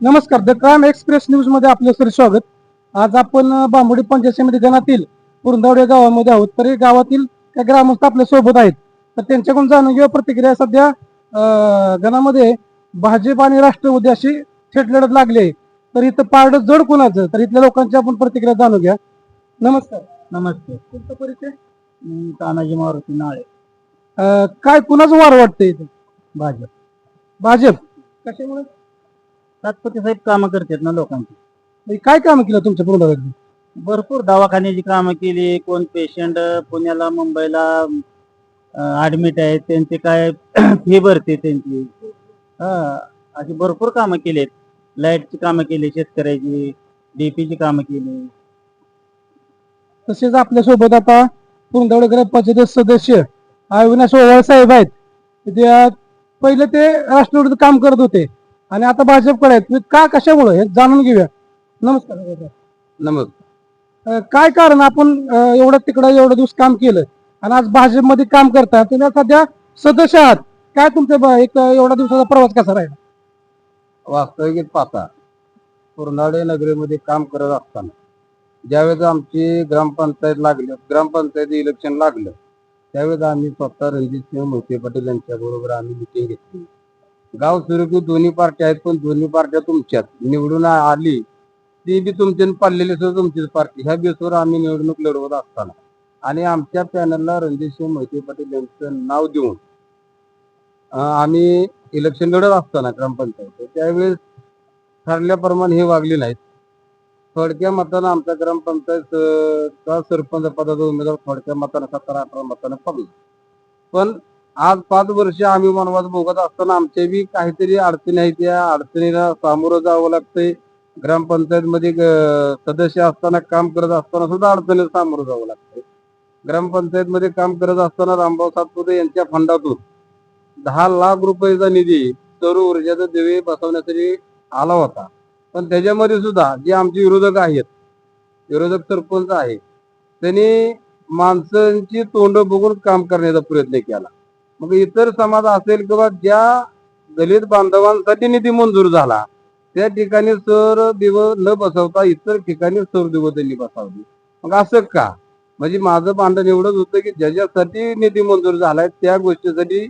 नमस्कार, the crime express news मध्ये आपलं सर स्वागत. आज आपण बांबोडी पंचायत समिती गणातील पुरंदवडे गावामध्ये आहोत. तर गावातील काही ग्रामस्थ आपल्या सोबत आहेत. तर त्यांच्याकडून जाणून घेऊया प्रतिक्रिया. सध्या गणामध्ये भाजप आणि राष्ट्रवादी अशी थेट लढत लागली आहे. तर इथं पारडं जड कोणाचं, तर इथल्या लोकांची आपण प्रतिक्रिया जाणून घ्या. नमस्कार. नमस्ते. तुमचा परिचय? तानाजी मारुती नाळे. काय कुणाचं वार वाटतंय इथं? भाजप. भाजप. कशामुळे? तात्पुरते साहेब कामं करतात ना लोकांची. म्हणजे काय काम केलं तुमच्या पुरंदवड्यात? भरपूर दवाखान्याची कामं केली. कोण पेशंट पुण्याला मुंबईला ऍडमिट आहेत त्यांचे काय फी भरते त्यांची. अशी भरपूर कामं केलीत. लाईटची कामं केली, शेतकऱ्याची डीपीची कामं केली. तसेच आपल्या सोबत आता पुरंदवडे ग्रामपंचायत सदस्य अविनाश ओवाळ साहेब आहेत. पहिले ते राष्ट्रवादीचं काम करत होते आणि आता भाजपकडे आहेत. का, कशामुळे हे जाणून घेऊया. नमस्कार. नमस्कार. काय कारण आपण एवढं तिकडं एवढं दिवस काम केलं आणि आज भाजपमध्ये काम करता, तुम्ही सध्या सदस्य आहात. काय तुमचं एक एवढा दिवसाचा प्रवास कसा राहिला? वास्तविक पाहता पुरंदवडे नगरीमध्ये काम करत असताना ज्यावेळेस आमची ग्रामपंचायत इलेक्शन लागलं त्यावेळेस आम्ही स्वतः रणजितसिंह मोहिते पाटील यांच्या बरोबर आम्ही मिटिंग घेतली. गाव सुरू दोन्ही पार्ट्या आहेत, पण दोन्ही पार्ट्या तुमच्यात निवडून आली ती बी तुमच्या पाडलेली सुद्धा तुमचीच पार्टी, ह्या बेसवर आम्ही निवडणूक लढवत असताना आणि आमच्या पॅनलला रणजितसिंह मोहिते पाटील यांचं नाव देऊन आम्ही इलेक्शन लढत असताना ग्रामपंचायत त्यावेळेस ठरल्याप्रमाणे हे वागले नाहीत. थोडक्या मतानं आमचा ग्रामपंचायत सरपंच पदाचा उमेदवार थोडक्या मतानं 17-18 मतानं पडला. पण आज 5 वर्ष आम्ही वनवास भोगत असताना आमच्या बी काहीतरी अडचणी आहेत. त्या अडचणीला सामोरं जावं लागतंय. ग्रामपंचायत मध्ये सदस्य असताना काम करत असताना सुद्धा अडचणीला सामोरं जावं लागतंय. ग्रामपंचायत मध्ये काम करत असताना रामभाऊ सातपुते यांच्या फंडातून 10 लाख रुपयाचा निधी सौर ऊर्जाचा दिवे बसवण्यासाठी आला होता. पण त्याच्यामध्ये सुद्धा जे आमचे विरोधक सरपंच आहे त्यांनी माणसांची तोंड बघून काम करण्याचा प्रयत्न केला. मग इतर समाज असेल किंवा ज्या दलित बांधवांसाठी निधी मंजूर झाला त्या ठिकाणी सौर दिव न बसवता इतर ठिकाणी सौर दिव त्यांनी बसवली. मग असं का? म्हणजे माझं भांडण एवढंच होतं की ज्याच्यासाठी निधी मंजूर झालाय त्या गोष्टीसाठी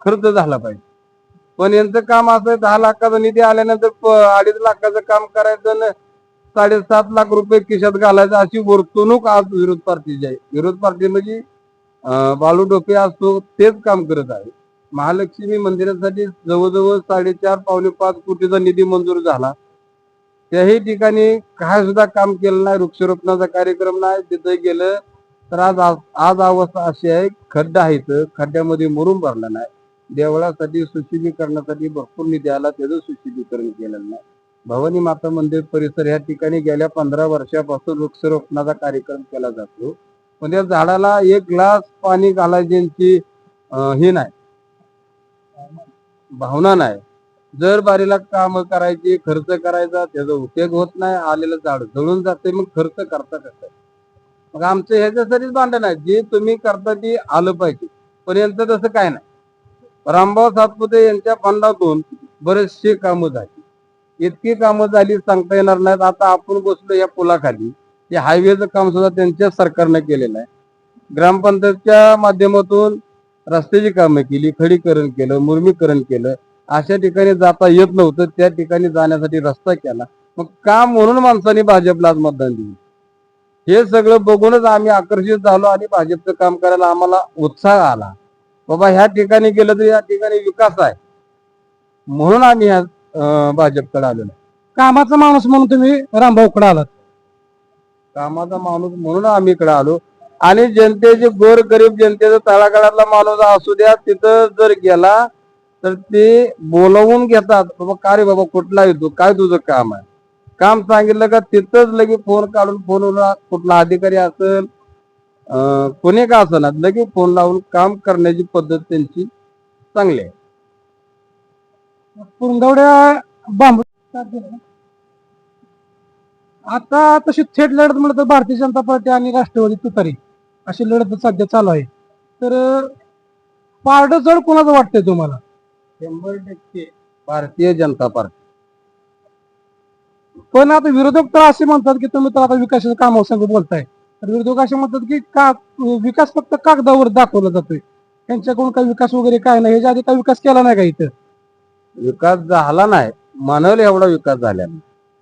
खर्च झाला पाहिजे. पण यांचं काम असं 10 लाखाचा निधी आल्यानंतर 2.5 लाखाचं काम करायचं आणि 7.5 लाख रुपये खिशात घालायचं अशी वर्तणूक आज विरोध पार्टीची आहे. विरोध पार्टी म्हणजे बाळू डोके असतो तेच काम करत आहे. महालक्ष्मी मंदिरासाठी जवळजवळ 4.5-5 कोटीचा निधी मंजूर झाला. त्याही ठिकाणी काय सुद्धा काम केलं नाही. वृक्षारोपणाचा कार्यक्रम नाही. तिथे गेलं तर आज अवस्था अशी आहे, खड्डा आहे तर खड्ड्यामध्ये मुरुम भरला नाही. देवळासाठी सुशोभीकरणासाठी भरपूर निधी आला, त्याचं सुशोभीकरण केलेलं नाही. भवानी माता मंदिर परिसर या ठिकाणी गेल्या 15 वर्षापासून वृक्षारोपणाचा कार्यक्रम केला जातो. पण त्या झाडाला 1 ग्लास पाणी घालायची हे नाही, भावना नाही. जर बारीला काम करायची, खर्च करायचा, त्याचा उपयोग होत नाही. आलेलं झाड जळून जाते. मग खर्च करता कसं? मग आमचं ह्याच्यासाठीच भांडण आहे. जे तुम्ही करता ते आलं पाहिजे. पण यांचं तसं काय नाही. रामभाऊ सातपुते यांच्या फंडातून बरेचसे कामं झाली. इतकी कामं झाली सांगता येणार नाहीत. आता आपण बसलो या पुलाखाली, या हायवेचं काम सुद्धा त्यांच्या सरकारनं केलेलं आहे. ग्रामपंचायतच्या माध्यमातून रस्त्याची कामं केली, खडीकरण केलं, मुरमीकरण केलं. अशा ठिकाणी जाता येत नव्हतं, त्या ठिकाणी जाण्यासाठी रस्ता केला. मग काम म्हणून माणसांनी भाजपला मतदान दिलं. हे सगळं बघूनच आम्ही आकर्षित झालो आणि भाजपचं काम करायला आम्हाला उत्साह आला. बाबा ह्या ठिकाणी गेलं तर या ठिकाणी विकास आहे म्हणून आम्ही भाजपकडे आलो. कामाचा माणूस म्हणून तुम्ही रामभाऊकडे आलात. कामाचा माणूस म्हणून आम्ही इकडे आलो आणि जनतेचे गोर गरीब जनतेचा तळागाळातला माणूस असू द्या, तिथं जर गेला तर ते बोलवून घेतात. बाबा का रे बाबा कुठला येतो, काय तुझं काम आहे? काम सांगितलं का तिथंच लगेच फोन काढून फोनवर कुठला अधिकारी असेल कोणी का असणार लगेच फोन लावून काम करण्याची पद्धत त्यांची चांगली आहे. पुरंदवड्या बांबू आता तशी थेट लढत म्हणलं तर भारतीय जनता पार्टी आणि राष्ट्रवादी तुतारी अशी लढत सध्या चालू आहे. तर पारडं जड कोणाचं वाटतंय तुम्हाला? 100% भारतीय जनता पार्टी. पण आता विरोधक तर असे म्हणतात की तुम्ही तर आता विकासाच्या कामासंग बोलताय, तर विरोधक असे म्हणतात की का विकास फक्त कागदावर दाखवला जातोय, त्यांच्याकडून काही विकास वगैरे काय नाही, ह्याच्या आधी काही विकास केला नाही का इथं? विकास झाला नाही, म्हणाल एवढा विकास झाला.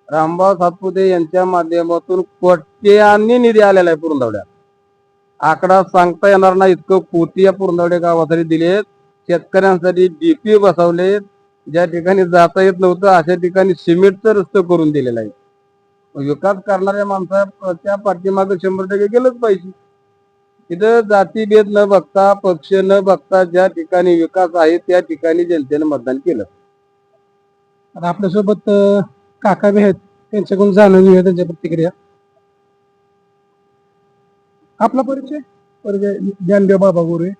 रामभाऊ सातपुते यांच्या माध्यमातून कोट्यांनी निधी आलेला आहे पुरंदवड्यात. आकडा सांगता येणार नाही इतकं कोटी या पुरंदवडे गावासाठी दिलेत. शेतकऱ्यांसाठी डीपी बसवलेत. ज्या ठिकाणी जाता येत नव्हतं अशा ठिकाणी सिमेंटचं रस्ते करून दिलेलं आहे. विकास करणाऱ्या माणसाच्या पाठीमागे 100% गेलंच पाहिजे. इथं जातीभेद न बघता, पक्ष न बघता ज्या ठिकाणी विकास आहे त्या ठिकाणी जनतेने मतदान केलं. आता आपल्यासोबत काका बी आहेत, त्यांच्याकडून जाणून घेऊया त्यांच्या प्रतिक्रिया. आपला परिचय ज्ञानदेव बाबा गोरे.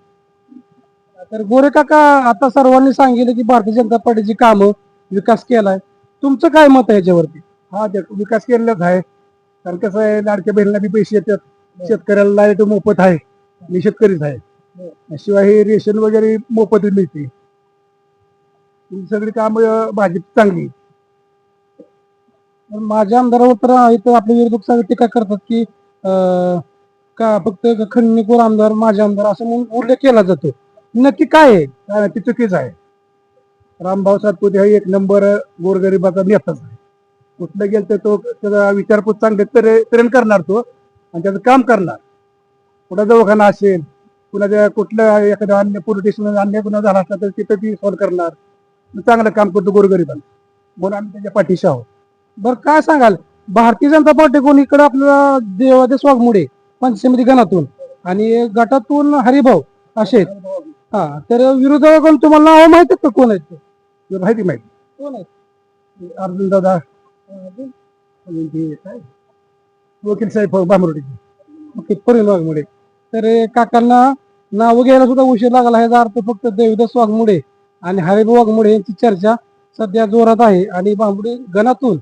तर गोरे काका, आता सर्वांनी सांगितलं की भारतीय जनता पार्टीची कामं, विकास केलाय, तुमचं काय मत आहे याच्यावरती? हा ते विकास केलेलाच आहे. कारण कसं आहे, लाडक्या बहिणीला बी पैसे येतात, शेतकऱ्याला लाईट मोफत आहे, मी शेतकरीच आहे. शिवाय हे रेशन वगैरे मोफत मिळते. ही सगळी काम भाजप चांगली. पण माझ्या आमदारावर तर इथं आपले विरोधक सगळे टीका करतात की का फक्त खंडणीखोर आमदार, माझे आमदार असं म्हणून उल्लेख केला जातो. नक्की काय आहे? काय ते चुकीच आहे. रामभाऊ सातपुते हा एक नंबर गोरगरिबाचा नेताच आहे. कुठलं गेलं तर तो त्याचा विचारपूस चांगले तऱ्हेने करणार तो, आणि त्याचं काम करणार. कुठं दवाखाना असेल, कुणाच्या कुठलं एखादं अन्य पोलिटिशियन अन्य गुन्हा झाला असला तर तिथं ती सॉल्व्ह करणार. चांगलं काम करतो गोरगरिबांना, म्हणून आम्ही त्याच्या पाठीशी आहोत. बरं, काय सांगाल, भारतीय जनता पार्टीकडून इकडे आपल्याला देवादेश वाघमोडे पंचायत समिती गणातून आणि गटातून हरिभाऊ असे आहेत. हा, तर विरोधकाकडून तुम्हाला नाव माहिती आहेत का, कोण आहेत ते? हे माहिती कोण आहेत? अर्जुन दादा, वकील साहेब बामरोडी. ओके, परिण वाघमोडे. तर काकांना नाव घ्यायला सुद्धा उशीर लागला. ह्याचा अर्थ फक्त देवदास वाघमोडे आणि हरिभाऊ वाघमोडे यांची चर्चा सध्या जोरात आहे आणि बांबुडे गणातून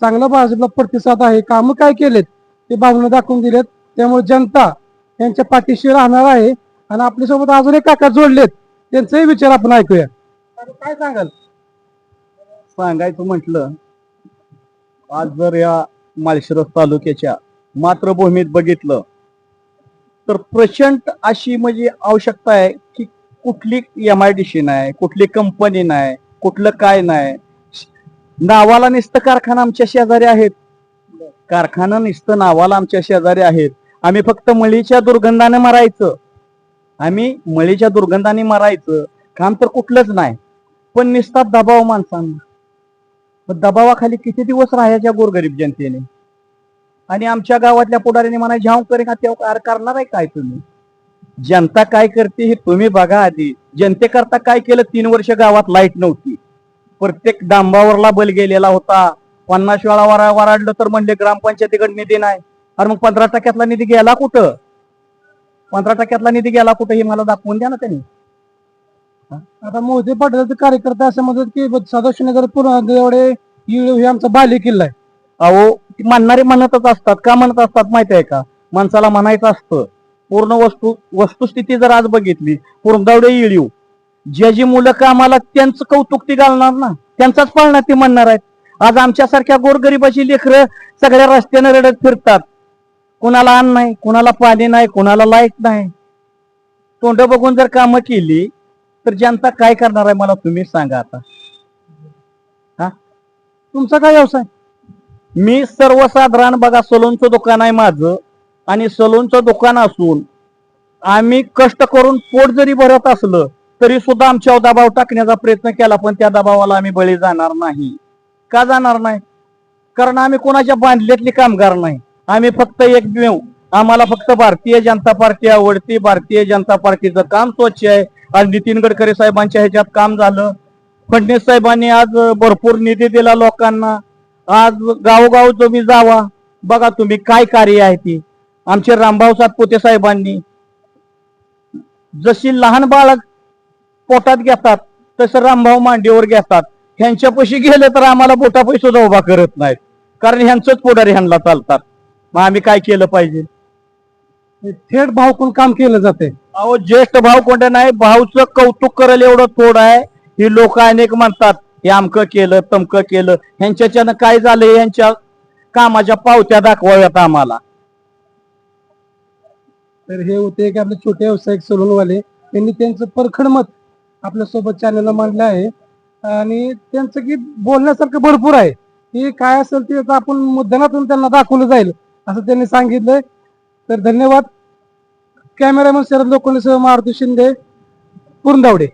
चांगला भाजपला प्रतिसाद आहे. कामं काय केलेत ते भावना दाखवून दिलेत, त्यामुळे जनता यांच्या पाठीशी राहणार आहे. आणि आपल्यासोबत अजून एक काका जोडलेत, त्यांचाही विचार आपण ऐकूया. काय सांगाल? सांगायचं म्हटलं, आज जर या माळशिरस तालुक्याच्या मातृभूमीत बघितलं तर प्रचंड अशी म्हणजे आवश्यकता आहे की कुठली MIDC नाही, कुठली कंपनी नाही, कुठलं काय नाही. नावाला नुसतं कारखाना आमच्या शेजारी आहेत, कारखाना नुसतं नावाला आमच्या शेजारी आहेत. आम्ही फक्त मळीच्या दुर्गंधाने मरायचं, आम्ही मळीच्या दुर्गंधाने मरायचं, काम तर कुठलंच नाही. पण नुसता दबाव माणसांना, दबावाखाली किती दिवस राहायच्या गोरगरीब जनतेने. आणि आमच्या गावातल्या पुढाऱ्यांनी म्हणा झाव करे का तेव्हा करणार आहे काय तुम्ही? जनता काय करते हे तुम्ही बघा आधी. जनतेकरता काय केलं? 3 वर्ष गावात लाईट नव्हती, प्रत्येक डांबावरला बल गेलेला होता. 50 वेळा वराडलं तर म्हणले ग्रामपंचायतीकडे निधी नाही. अरे मग 15% निधी गेला कुठं? 15% निधी गेला कुठं हे मला दाखवून द्या ना त्यांनी. आता मोहिते पाटलाचे कार्यकर्ते असं म्हणतात की सदाशिवनगर पुरंदर हे आमचा बाले किल्ला आहे. अहो, म्हणणारे म्हणतच असतात. का म्हणत असतात माहिती आहे का? माणसाला म्हणायचं असतं पूर्ण वस्तुस्थिती जर आज बघितली, पुरंदवडे इळीव जी मुलं कामाला त्यांचं कौतुक ती घालणार ना, त्यांचाच पाळणा ते म्हणणार आहेत. आज आमच्यासारख्या गोरगरिबाची लेकरं सगळ्या रस्त्याने रडत फिरतात. कुणाला अन्न नाही, कुणाला पाणी नाही, कुणाला लाईट नाही. तोंड बघून जर कामं केली तर जनता काय करणार आहे मला तुम्ही सांगा आता. तुमचा काय व्यवसाय? मी सर्वसाधारण बघा, सलूनचं दुकान आहे माझं, आणि सलूनचं दुकान असून आम्ही कष्ट करून पोट जरी भरत असलं तरी सुद्धा आमच्यावर दबाव टाकण्याचा प्रयत्न केला, पण त्या दबावाला आम्ही बळी जाणार नाही. का जाणार नाही? कारण आम्ही कोणाच्या बांधल्यातली कामगार नाही. आम्ही फक्त एकमेव, आम्हाला फक्त भारतीय जनता पार्टी आवडते. भारतीय जनता पार्टीचं काम स्वच्छ आहे. आज नितीन गडकरी साहेबांच्या ह्याच्यात काम झालं. फडणवीस साहेबांनी आज भरपूर निधी दिला लोकांना. आज गावोगाव तुम्ही जावा, बघा तुम्ही काय कार्य आहे ती. आमचे रामभाऊ सातपुते साहेबांनी जशी लहान बाळक पोटात घेतात तसं रामभाऊ मांडीवर घेतात. ह्यांच्यापाशी गेले तर आम्हाला पोटापाशी सुद्धा उभा करत नाहीत, कारण ह्यांचंच पुढारी ह्यांना चालतात. मग आम्ही काय केलं पाहिजे? थेट भाव कोण काम केलं जाते. अहो, ज्येष्ठ भाव कोणत्या नाही, भाऊचं कौतुक करेल एवढं थोडं आहे. ही लोक अनेक म्हणतात हे अमकं केलं तमकं केलं, ह्यांच्याच्यानं काय झालं यांच्या कामाच्या पावत्या दाखवाव्यात आम्हाला. तर हे होते की आपले छोटे व्यावसायिक सलूनवाले, त्यांनी त्यांचं परखड मत आपल्यासोबत चॅनलला मांडलं आहे आणि त्यांचं की बोलण्यासारखं भरपूर आहे. की काय असेल ते आता आपण मुद्दानातून त्यांना दाखवलं जाईल असं त्यांनी सांगितलंय. तर धन्यवाद. कॅमेरामन शरद लोखंडेसह मारुती शिंदे, पुरंदावडे.